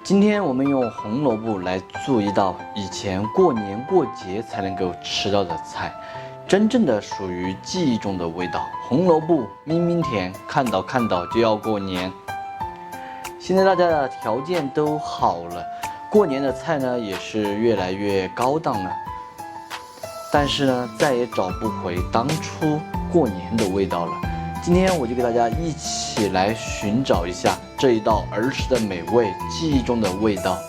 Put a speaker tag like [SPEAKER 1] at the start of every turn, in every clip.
[SPEAKER 1] 今天我们用红萝卜来做一道以前过年过节才能够吃到的菜，真正的属于记忆中的味道。红萝卜明明甜，看到就要过年。现在大家的条件都好了，过年的菜呢也是越来越高档了，但是呢再也找不回当初过年的味道了。今天我就给大家一起来寻找一下这一道儿时的美味，记忆中的味道。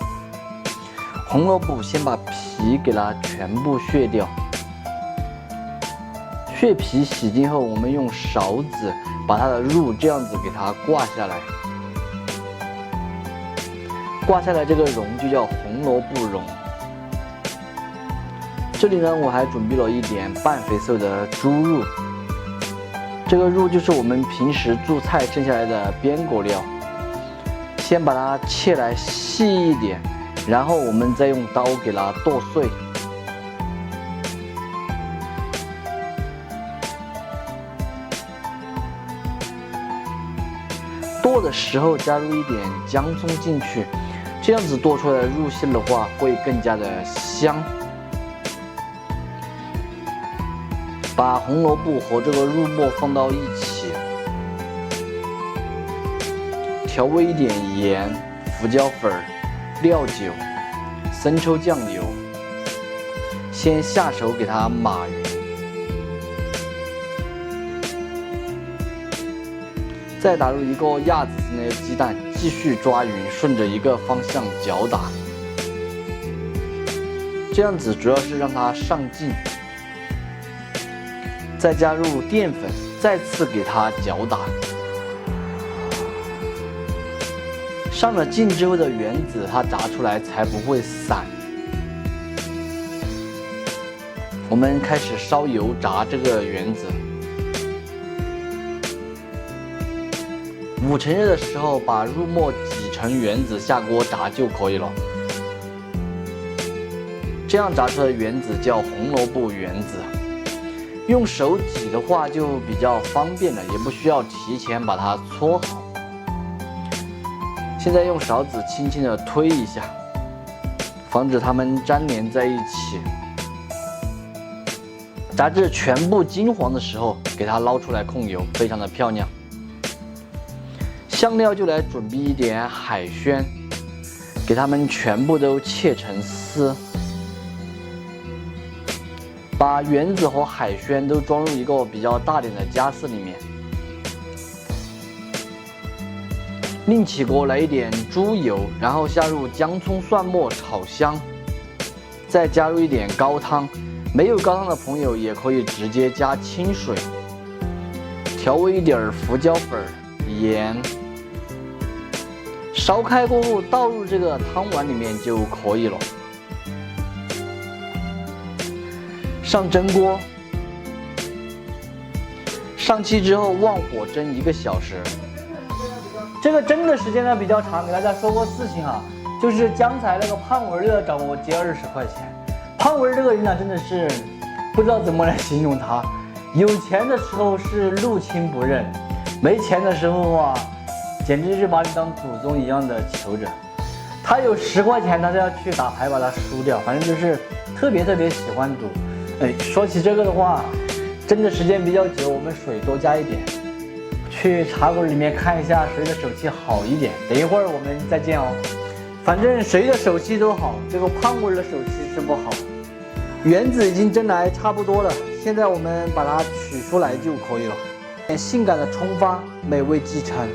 [SPEAKER 1] 红萝卜先把皮给它全部削掉，削皮洗净后，我们用勺子把它的肉这样子给它挂下来，挂下来这个蓉就叫红萝卜蓉。这里呢，我还准备了一点半肥瘦的猪肉。这个肉就是我们平时做菜剩下来的边果料，先把它切来细一点，然后我们再用刀给它剁碎。剁的时候加入一点姜葱进去，这样子剁出来的肉馅的话会更加的香。把红萝卜和这个肉末放到一起，调味一点盐、胡椒粉、料酒、生抽酱油，先下手给它码匀，再打入一个鸭子内的鸡蛋，继续抓匀，顺着一个方向搅打，这样子主要是让它上劲。再加入淀粉，再次给它搅打。上了劲之后的圆子，它炸出来才不会散。我们开始烧油炸这个圆子。5成热的时候，把肉末挤成圆子下锅炸就可以了。这样炸出来的圆子叫红萝卜圆子。用手挤的话就比较方便了，也不需要提前把它搓好。现在用勺子轻轻的推一下，防止它们粘连在一起。炸至全部金黄的时候，给它捞出来控油，非常的漂亮。香料就来准备一点海鲜，给它们全部都切成丝。把圆子和海鲜都装入一个比较大点的夹子里面，另起锅来一点猪油，然后下入姜葱蒜末炒香，再加入一点高汤。没有高汤的朋友也可以直接加清水，调味一点胡椒粉、盐，烧开过后倒入这个汤碗里面就可以了。上蒸锅，上气之后旺火蒸1个小时。这个蒸的时间呢比较长，给大家说个事情啊，就是刚才那个胖文的找我借20块钱。胖文这个人呢，真的是不知道怎么来形容他。有钱的时候是路亲不认，没钱的时候啊，简直是把你当祖宗一样的求着。他有10块钱，他就要去打牌把它输掉，反正就是特别喜欢赌。说起这个的话，蒸的时间比较久，我们水多加一点，去茶馆里面看一下谁的手气好一点。等一会儿我们再见哦。反正谁的手气都好，这个胖味的手气是不好。圆子已经蒸来差不多了，现在我们把它取出来就可以了。性感的冲发，美味继承，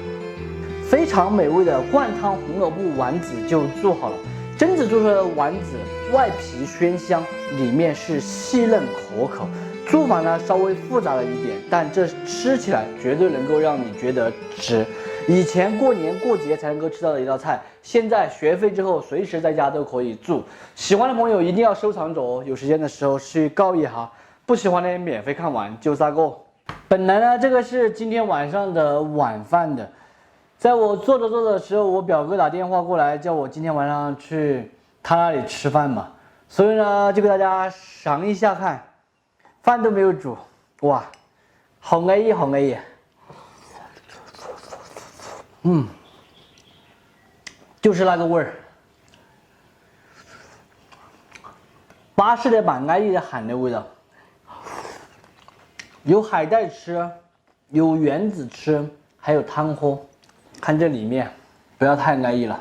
[SPEAKER 1] 非常美味的灌汤红萝卜丸子就做好了。榛子做出来的丸子，外皮鲜香，里面是细嫩可口。做法呢稍微复杂了一点，但这吃起来绝对能够让你觉得值。以前过年过节才能够吃到的一道菜，现在学废之后随时在家都可以做。喜欢的朋友一定要收藏着哦，有时间的时候去告一下。不喜欢的免费看完就3个。本来呢这个是今天晚上的晚饭的。在我做着的时候，我表哥打电话过来，叫我今天晚上去他那里吃饭嘛，所以呢，就给大家尝一下看，饭都没有煮，哇，好安逸，好安逸，就是那个味儿，巴适的蛮安逸的海的味道，有海带吃，有圆子吃，还有汤喝。看这里面，不要太安逸了，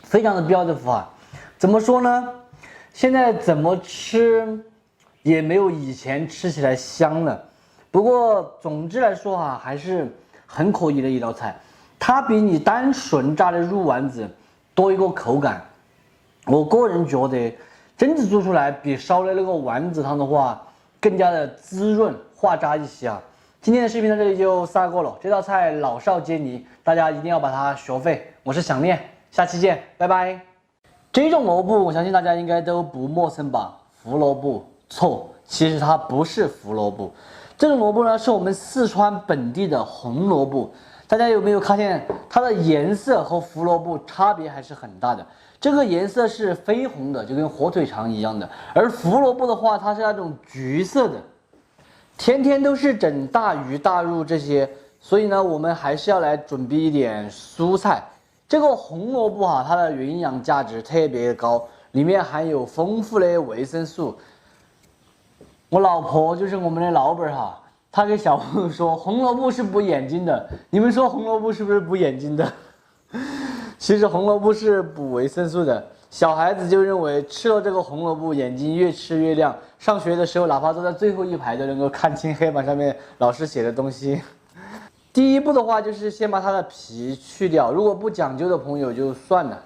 [SPEAKER 1] 非常的beautiful啊！怎么说呢？现在怎么吃也没有以前吃起来香了。不过总之来说啊，还是很可以的一道菜。它比你单纯炸的肉丸子多一个口感。我个人觉得，真子做出来比烧的那个丸子汤的话，更加的滋润化渣一些啊。今天的视频到这里就撒过了。这道菜老少皆宜，大家一定要把它学会。我是想念，下期见，拜拜。这种萝卜，我相信大家应该都不陌生吧？胡萝卜，错，其实它不是胡萝卜。这种萝卜呢，是我们四川本地的红萝卜。大家有没有发现它的颜色和胡萝卜差别还是很大的？这个颜色是绯红的，就跟火腿肠一样的，而胡萝卜的话，它是那种橘色的。天天都是整大鱼大肉这些，所以呢，我们还是要来准备一点蔬菜。这个红萝卜它的营养价值特别高，里面含有丰富的维生素。我老婆就是我们的老板她给小朋友说红萝卜是补眼睛的，你们说红萝卜是不是补眼睛的？其实红萝卜是补维生素的。小孩子就认为吃了这个红萝卜眼睛越吃越亮，上学的时候哪怕坐在最后一排都能够看清黑板上面老师写的东西。第一步的话就是先把它的皮去掉，如果不讲究的朋友就算了。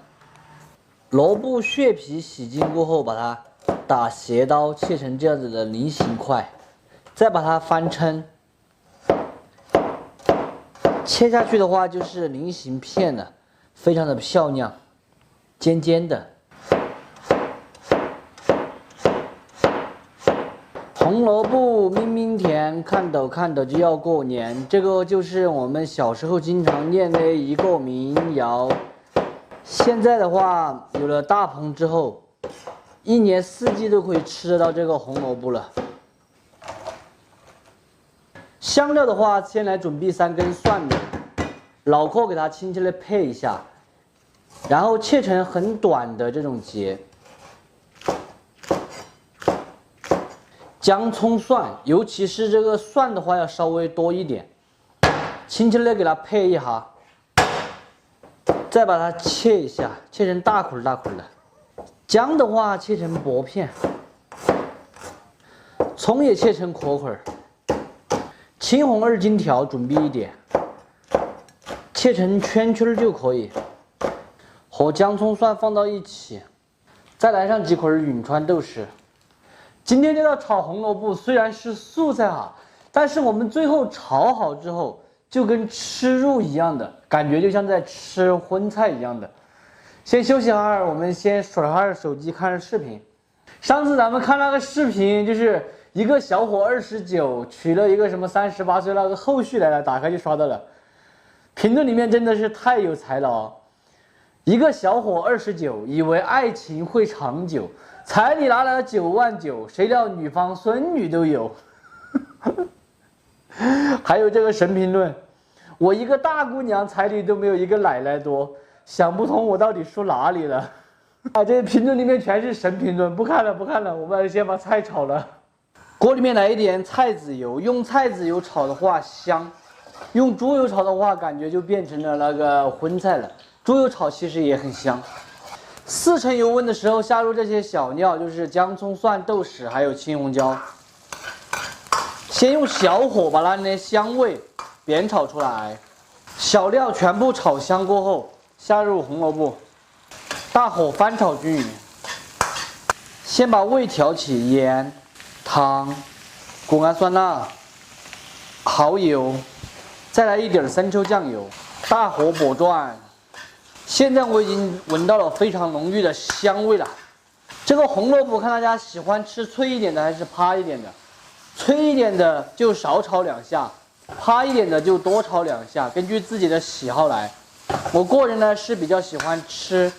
[SPEAKER 1] 萝卜削皮洗净过后，把它打斜刀切成这样子的菱形块，再把它翻称，切下去的话就是菱形片了，非常的漂亮，尖尖的。红萝卜明明甜，看抖看抖就要过年，这个就是我们小时候经常念的一个民谣。现在的话，有了大棚之后，一年四季都可以吃得到这个红萝卜了。香料的话，先来准备3根蒜苗，脑壳给它轻轻的配一下，然后切成很短的这种节。姜、葱、蒜，尤其是这个蒜的话要稍微多一点，轻轻的给它配一下，再把它切一下，切成大块大块的。姜的话切成薄片，葱也切成壳块，青红2荆条准备一点，切成圈圈就可以，和姜、葱、蒜放到一起，再来上几块允川豆豉。今天这道炒红萝卜虽然是素菜但是我们最后炒好之后，就跟吃肉一样的感觉，就像在吃荤菜一样的。先休息会儿，我们先耍会儿手机，看视频。上次咱们看那个视频，就是一个小伙29娶了一个什么38岁那个后续来了，打开就刷到了。评论里面真的是太有才了一个小伙29，以为爱情会长久。彩礼拿了9万9，谁料女方孙女都有。还有这个神评论，我一个大姑娘彩礼都没有一个奶奶多，想不通我到底输哪里了。这评论里面全是神评论，不看了，我们先把菜炒了。锅里面来一点菜籽油，用菜籽油炒的话香，用猪油炒的话感觉就变成了那个荤菜了。猪油炒其实也很香。4成油温的时候下入这些小料，就是姜、葱、蒜、豆豉，还有青红椒。先用小火把它的香味煸炒出来，小料全部炒香过后，下入红萝卜，大火翻炒均匀。先把味调起，盐、糖、果干酸辣、蚝油，再来一点生抽酱油，大火拨转。现在我已经闻到了非常浓郁的香味了。这个红萝卜看大家喜欢吃脆一点的还是趴一点的，脆一点的就少炒2下，趴一点的就多炒2下，根据自己的喜好来。我个人呢是比较喜欢吃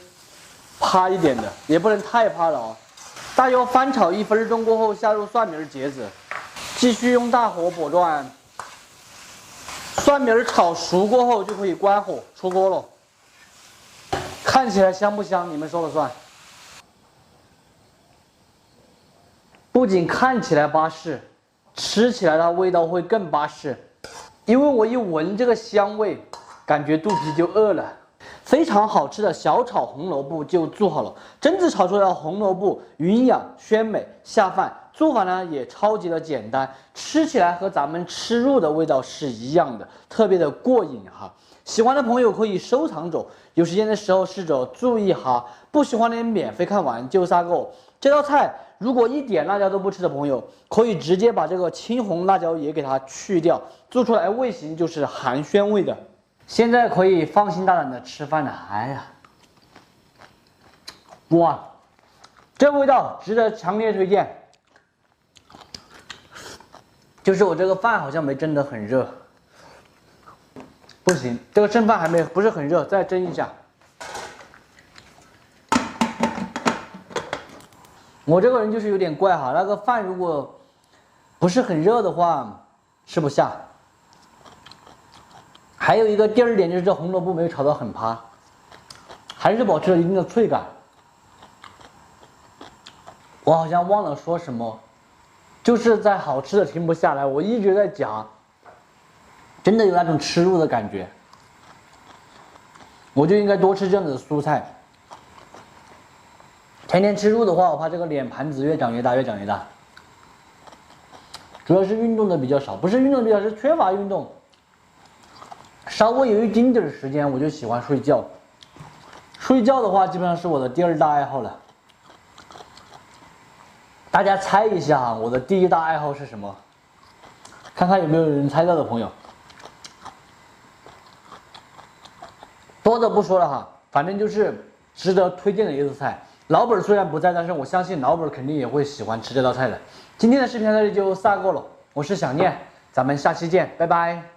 [SPEAKER 1] 趴一点的，也不能太趴了大约翻炒1分钟过后，下入蒜苗节子，继续用大火拨转。蒜苗炒熟过后就可以关火出锅了。看起来香不香？你们说了算。不仅看起来巴适，吃起来它味道会更巴适，因为我一闻这个香味，感觉肚皮就饿了。非常好吃的小炒红萝卜就做好了，榛子炒出来的红萝卜营养鲜美下饭，做法呢也超级的简单，吃起来和咱们吃肉的味道是一样的，特别的过瘾哈。喜欢的朋友可以收藏着，有时间的时候试着注意哈。不喜欢的免费看完就撒够。这道菜如果一点辣椒都不吃的朋友，可以直接把这个青红辣椒也给它去掉，做出来味型就是寒暄味的。现在可以放心大胆的吃饭了。哎呀，哇，这味道值得强烈推荐。就是我这个饭好像没蒸得很热。不行，这个剩饭还不是很热，再蒸一下。我这个人就是有点怪哈，那个饭如果不是很热的话，吃不下。还有一个第二点就是这红萝卜没有炒到很趴，还是保持了一定的脆感。我好像忘了说什么，就是在好吃的停不下来，我一直在夹。真的有那种吃肉的感觉，我就应该多吃这样子的蔬菜。天天吃肉的话，我怕这个脸盘子越长越大，越长越大。主要是运动的比较少，不是运动比较，是缺乏运动。稍微有一丁点时间，我就喜欢睡觉。睡觉的话，基本上是我的第二大爱好了。大家猜一下，我的第一大爱好是什么？看看有没有人猜到的朋友。多的不说了哈，反正就是值得推荐的一道菜。老本虽然不在，但是我相信老本肯定也会喜欢吃这道菜的。今天的视频到这里就撒够了，我是想念，咱们下期见，拜拜。